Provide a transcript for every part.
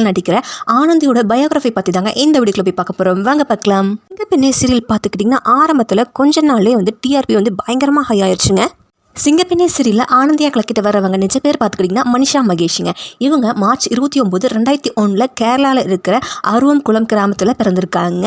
நடிக்கிற ஆனந்தியோட பயோகிராஃபி பற்றி தாங்க இந்த வீடியோக்குள்ள போய் பார்க்க போகிறோம். வாங்க பார்க்கலாம். சிங்கப்பெண்ணே சீரியல் பார்த்துக்கிட்டிங்கன்னா ஆரம்பத்தில் கொஞ்ச நாள்லேயே டிஆர்பி பயங்கரமாக ஹை ஆயிடுச்சுங்க. சிங்கப்பெண்ணே சீரியலில் ஆனந்தியாக கலக்கிட்டு வரவங்க நிஜ பேர் பார்த்துக்கிட்டிங்கன்னா மனிஷா மகேஷுங்க. இவங்க மார்ச் 29, 2001 கேரளாவில் இருக்கிற அருவம்குளம் கிராமத்தில் பிறந்திருக்காங்க.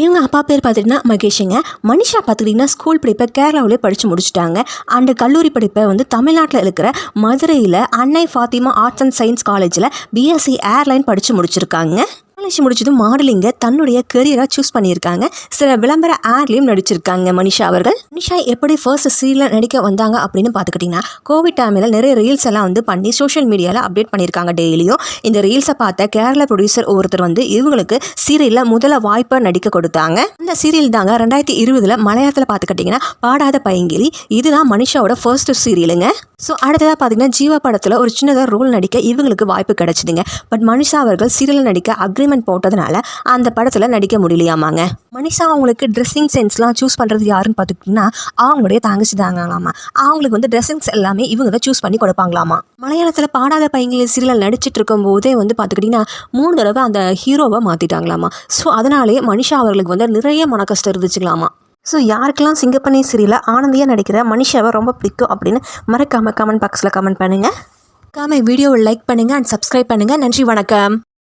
இவங்க அப்பா பேர் பார்த்துட்டிங்கன்னா மகேஷுங்க. மனிஷா பார்த்துக்கிட்டிங்கன்னா ஸ்கூல் படிப்பை கேரளாவிலே படித்து முடிச்சுட்டாங்க. அண்டு கல்லூரி படிப்பை தமிழ்நாட்டில் இருக்கிற மதுரையில் அன்னை ஃபாத்திமா ஆர்ட்ஸ் அண்ட் சயின்ஸ் காலேஜில் பிஎஸ்சி ஏர்லைன் படித்து முடிச்சிருக்காங்க. காலேஜ் முடிச்சதும் மாடலிங்கை தன்னுடைய கெரியராக சூஸ் பண்ணியிருக்காங்க. சில விளம்பர ஆட்லேயும் நடிச்சிருக்காங்க மனிஷா அவர்கள். மனிஷா எப்படி ஃபர்ஸ்ட் சீரியலில் நடிக்க வந்தாங்க அப்படின்னு பார்த்துக்கிட்டிங்கன்னா கோவிட் டைமில் நிறைய ரீல்ஸ் எல்லாம் பண்ணி சோஷியல் மீடியாவில் அப்டேட் பண்ணியிருக்காங்க டெய்லியும். இந்த ரீல்ஸை பார்த்த கேரளா ப்ரொடியூசர் ஒருத்தர் இவங்களுக்கு சீரியலில் முதல்ல வாய்ப்பை நடிக்க கொடுத்தாங்க. இந்த சீரியல் தாங்க 2020 மலையாளத்தில் பார்த்துக்கிட்டிங்கன்னா பாடாத பைங்கிலி. இதுதான் மனிஷாவோட ஃபர்ஸ்ட் சீரியலுங்க. ஸோ அடுத்ததாக பார்த்தீங்கன்னா ஜீவா படத்தில் ஒரு சின்னதாக ரோல் நடிக்க இவங்களுக்கு வாய்ப்பு கிடைச்சிதுங்க. பட் மனிஷா அவர்கள் சீரியல் நடிக்க அக்ரிமெண்ட் போட்டதுனால அந்த படத்தில் நடிக்க முடியலையாமாங்க. மனிஷா அவங்களுக்கு ட்ரெஸ்ஸிங் சென்ஸ்லாம் சூஸ் பண்ணுறது யாருன்னு பார்த்துக்கிட்டிங்கன்னா அவங்களுடைய தங்கச்சி தாங்கலாமா. அவங்களுக்கு ட்ரெஸ்ஸிங்ஸ் எல்லாமே இவங்க தான் சூஸ் பண்ணி கொடுப்பாங்களாமா. மலையாளத்தில் பாடாத பையன்கள் சீரியல் நடிச்சிட்டு இருக்கும் போதே பார்த்துக்கிட்டிங்கன்னா 3 தடவை அந்த ஹீரோவை மாற்றிட்டாங்களாமா. ஸோ அதனாலே மனிஷா அவர்களுக்கு நிறைய மன கஷ்டம் இருந்துச்சுங்களாமா. ஸோ யாருக்கெல்லாம் சிங்கப்பெண்ணே சீரியலில் ஆனந்தியாக நடிக்கிற மனிஷாவை ரொம்ப பிடிக்கும் அப்படின்னு மறக்காமல் கமெண்ட் பாக்ஸில் கமெண்ட் பண்ணுங்கள். வீடியோவை லைக் பண்ணுங்கள் அண்ட் சப்ஸ்கிரைப் பண்ணுங்கள். நன்றி, வணக்கம்.